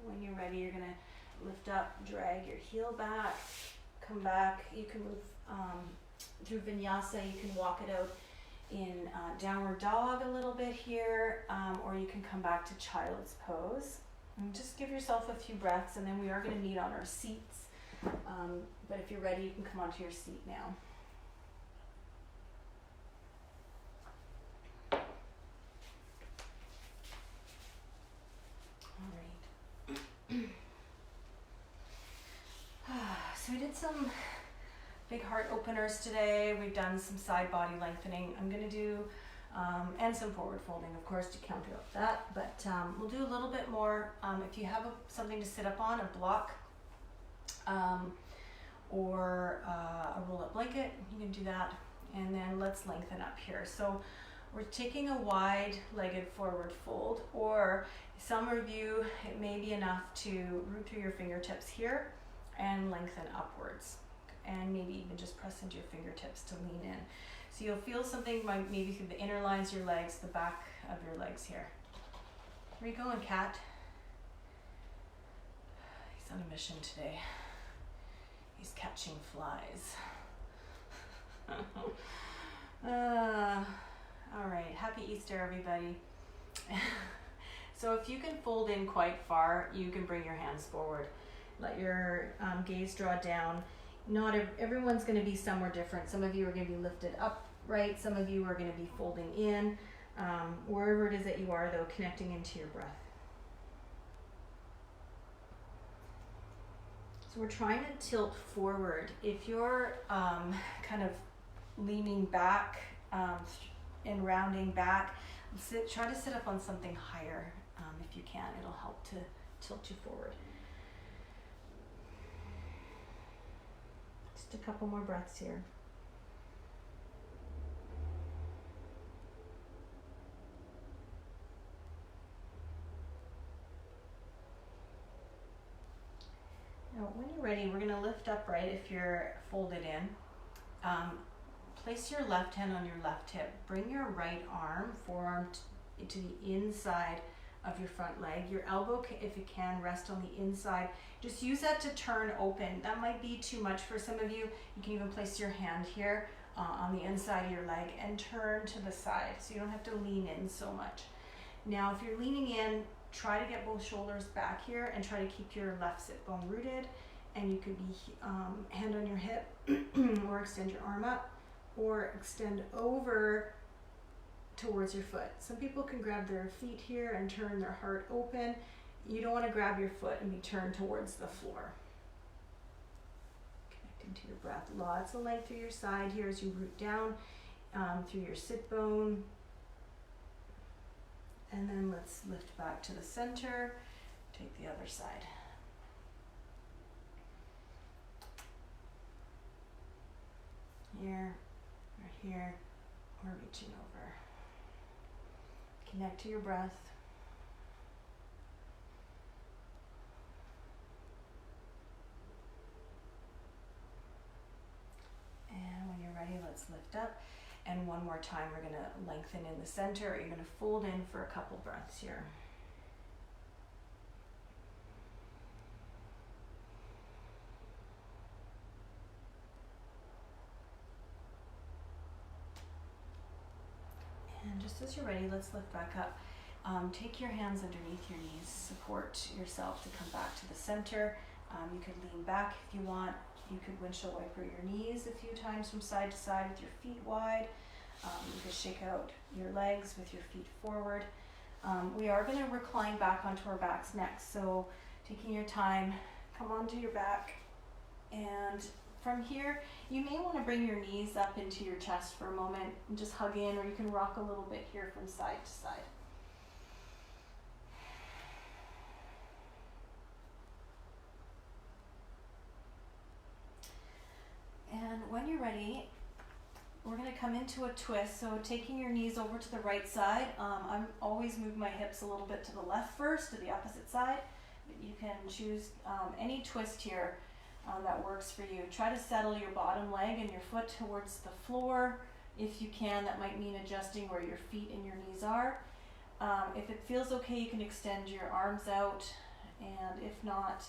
Speaker 2: When you're ready, you're going to lift up, drag your heel back, come back. You can move through vinyasa. You can walk it out in downward dog a little bit here, or you can come back to child's pose. And just give yourself a few breaths, and then we are going to meet on our seats. But if you're ready, you can come onto your seat now. So we did some big heart openers today. We've done some side body lengthening. I'm going to do, and some forward folding, of course, to counter up that. But we'll do a little bit more. If you have something to sit up on, a block or a roll-up blanket, you can do that. And then let's lengthen up here. So we're taking a wide-legged forward fold, or some of you, it may be enough to root through your fingertips here and lengthen upwards, and maybe even just press into your fingertips to lean in. So you'll feel something maybe through the inner lines of your legs, the back of your legs here. Where are you going, cat? He's on a mission today. He's catching flies. All right, happy Easter, everybody. So if you can fold in quite far, you can bring your hands forward. Let your gaze draw down. Not everyone's going to be somewhere different. Some of you are going to be lifted upright. Some of you are going to be folding in. Wherever it is that you are, though, connecting into your breath. So we're trying to tilt forward. If you're kind of leaning back and rounding back, try to sit up on something higher if you can. It'll help to tilt you forward. Just a couple more breaths here. Now, when you're ready, we're going to lift upright if you're folded in. Place your left hand on your left hip. Bring your right arm, forearm to the inside of your front leg. Your elbow, if it can, rest on the inside. Just use that to turn open. That might be too much for some of you. You can even place your hand here
Speaker 1: on the inside of your leg and turn to the side so you don't have to lean in so much. Now if you're leaning in, try to get both shoulders back here and try to keep your left sit bone rooted, and you could be hand on your hip or extend your arm up or extend over towards your foot. Some people can grab their feet here and turn their heart open. You don't want to grab your foot and be turned towards the floor. Connecting to your breath. Lots of length through your side here as you root down through your sit bone. And then let's lift back to the center. Take the other side. Here, or here, or reaching over. Connect to your breath. And when you're ready, let's lift up. And one more time, we're going to lengthen in the center. You're going to fold in for a couple breaths here. And just as you're ready, let's lift back up. Take your hands underneath your knees. Support yourself to come back to the center. You could lean back if you want. You could windshield wiper your knees a few times from side to side with your feet wide. You could shake out your legs with your feet forward. We are going to recline back onto our backs next. So taking your time, come onto your back. And from here, you may want to bring your knees up into your chest for a moment and just hug in, or you can rock a little bit here from side to side. And when you're ready, we're going to come into a twist. So taking your knees over to the right side. I'm always move my hips a little bit to the left first, to the opposite side. But you can choose any twist here that works for you. Try to settle your bottom leg and your foot towards the floor. If you can, that might mean adjusting where your feet and your knees are. If it feels okay, you can extend your arms out. And if not,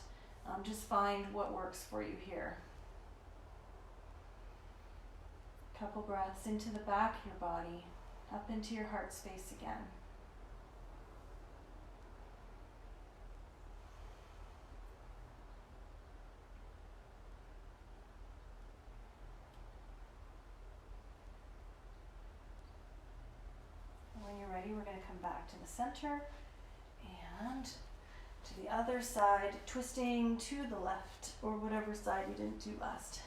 Speaker 1: just find what works for you here. Couple breaths into the back of your body, up into your heart space again. When you're ready, we're going to come back to the center and to the other side, twisting to the left or whatever side you didn't do last.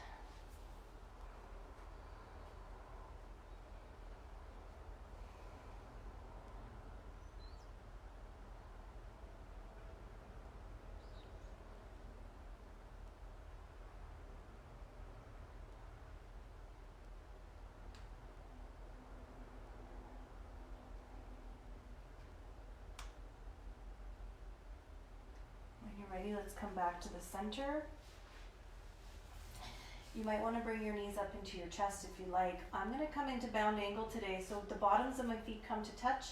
Speaker 1: Ready, let's come back to the center. You might want to bring your knees up into your chest if you like. I'm going to come into bound angle today, so the bottoms of my feet come to touch,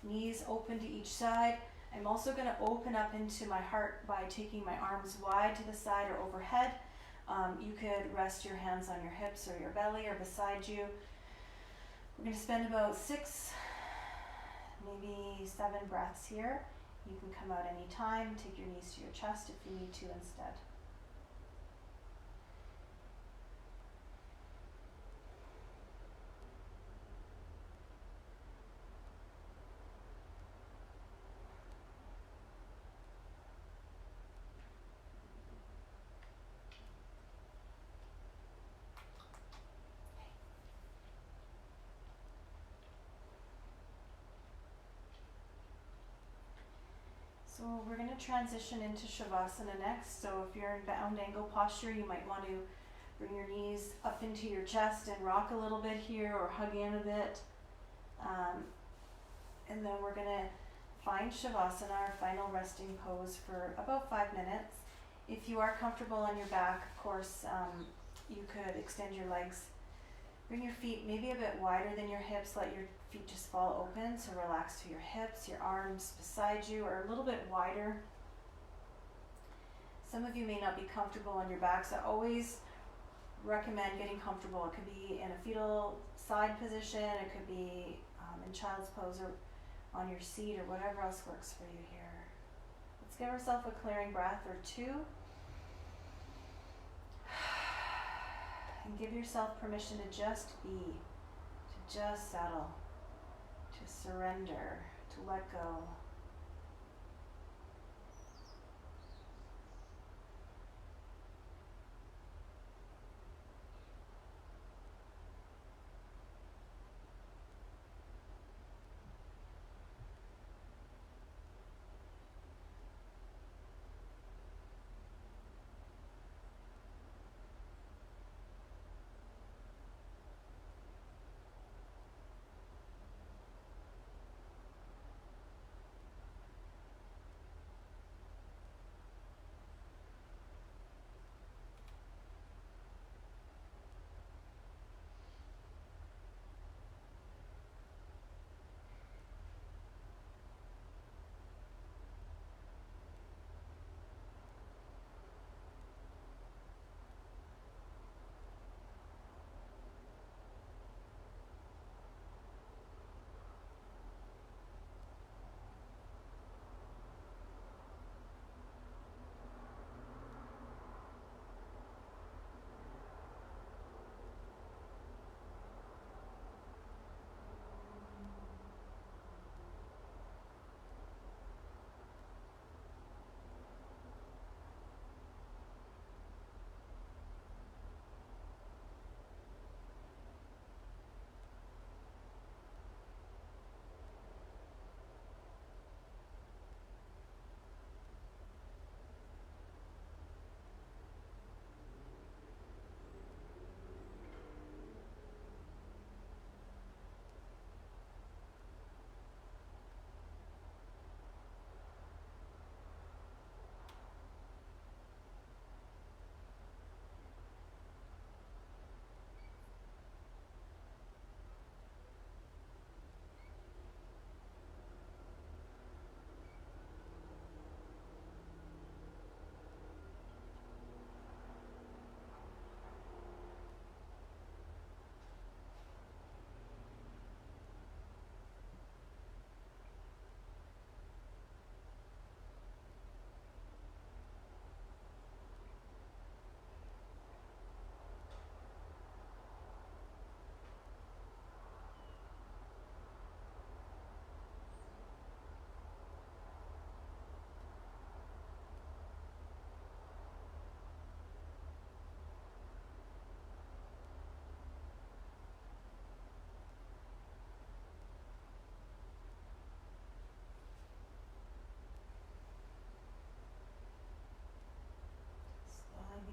Speaker 1: knees open to each side. I'm also going to open up into my heart by taking my arms wide to the side or overhead. You could rest your hands on your hips or your belly or beside you. We're going to spend about 6, maybe 7 breaths here. You can come out anytime, take your knees to your chest if you need to instead. So we're going to transition into Shavasana next. So if you're in bound angle posture, you might want to bring your knees up into your chest and rock a little bit here or hug in a bit. And then we're going to find Shavasana, our final resting pose, for about 5 minutes. If you are comfortable on your back, of course, you could extend your legs. Bring your feet maybe a bit wider than your hips. Let your feet just fall open. So relax to your hips, your arms beside you are a little bit wider. Some of you may not be comfortable on your back, so always
Speaker 2: recommend getting comfortable. It could be in a fetal side position, it could be in child's pose or on your seat or whatever else works for you here. Let's give ourselves a clearing breath or two. And give yourself permission to just be, to just settle, to surrender, to let go.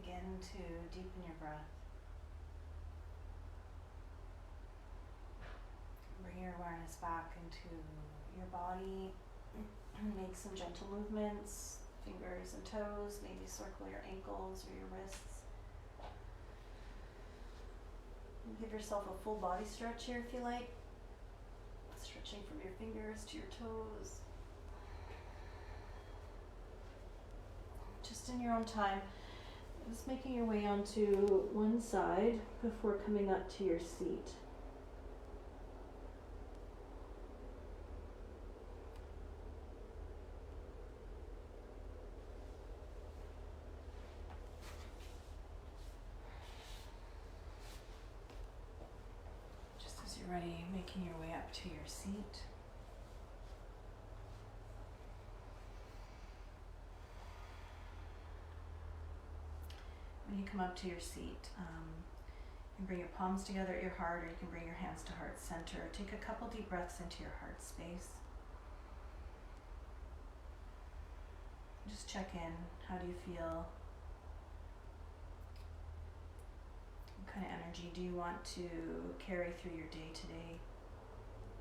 Speaker 2: Begin to deepen your breath. Bring your awareness back into your body. Make some gentle movements, fingers and toes, maybe circle your ankles or your wrists. And give yourself a full body stretch here if you like. Stretching from your fingers to your toes. Just in your own time. Just making your way onto one side before coming up to your seat. Just as you're ready, making your way up to your seat. When you come up to your seat, you can bring your palms together at your heart, or you can bring your hands to heart center. Take a couple deep breaths into your heart space. Just check in. How do you feel? What kind of energy do you want to carry through your day today?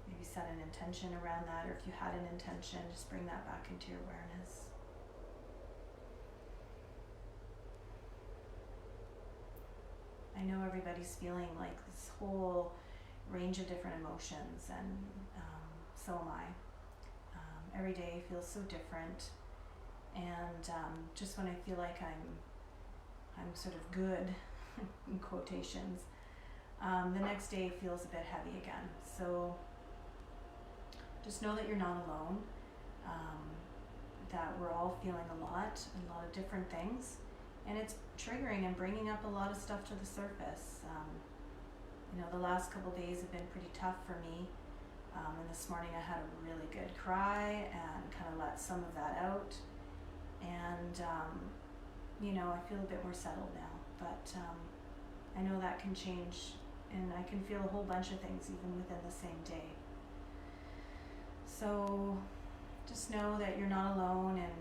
Speaker 2: Maybe set an intention around that, or if you had an intention, just bring that back into your awareness. I know everybody's feeling like this whole range of different emotions, and so am I. Every day feels so different, and just when I feel like I'm sort of good,
Speaker 1: in quotations, the next day feels a bit heavy again. So just know that you're not alone, that we're all feeling a lot of different things, and it's triggering and bringing up a lot of stuff to the surface. The last couple days have been pretty tough for me, and this morning I had a really good cry and kind of let some of that out, and I feel a bit more settled now, but I know that can change, and I can feel a whole bunch of things even within the same day. So just know that you're not alone, and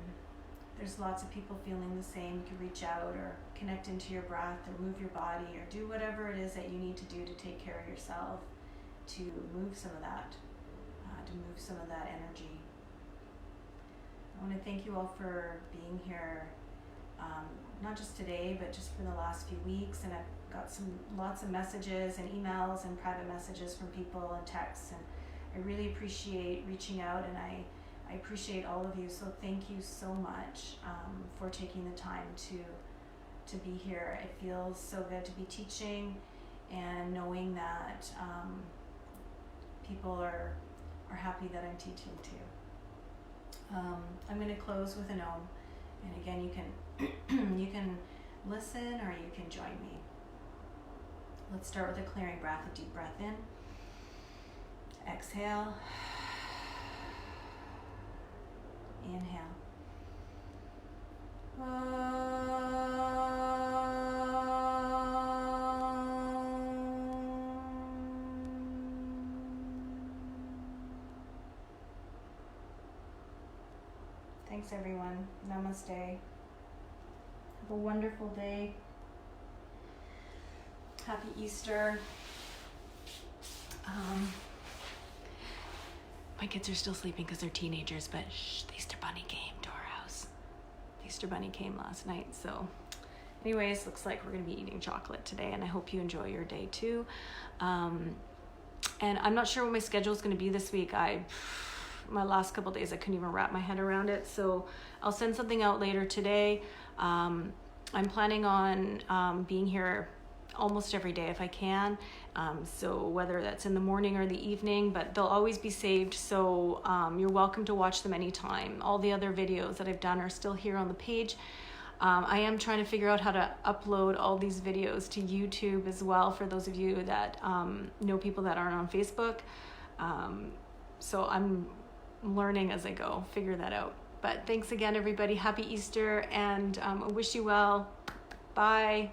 Speaker 1: there's lots of people feeling the same. You can reach out or connect into your breath or move your body or do whatever it is that you need to do to take care of yourself, to move some of that, energy. I want to thank you all for being here, not just today, but just for the last few weeks. And I've got lots of messages and emails and private messages from people and texts, and I really appreciate reaching out, and I appreciate all of you. So thank you so much for taking the time to be here. It feels so good to be teaching and knowing that people are happy that I'm teaching too. I'm going to close with an Om, and again, you can listen or you can join me. Let's start with a clearing breath, a deep breath in. Exhale. Inhale. Thanks everyone. Namaste. Have a wonderful day. Happy Easter. My kids are still sleeping because they're teenagers, but the Easter Bunny came to our house. The Easter Bunny came last night. So anyways, looks like we're going to be eating chocolate today, and I hope you enjoy your day too. And I'm not sure what my schedule is going to be this week. My last couple days, I couldn't even wrap my head around it. So I'll send something out later today. I'm planning on being here almost every day if I can. So whether that's in the morning or the evening, but they'll always be saved. So you're welcome to watch them anytime. All the other videos that I've done are still here on the page. I am trying to figure out how to upload all these videos to YouTube as well, for those of you that know people that aren't on Facebook. So I'm learning as I go, figure that out. But thanks again, everybody. Happy Easter, and I wish you well. Bye.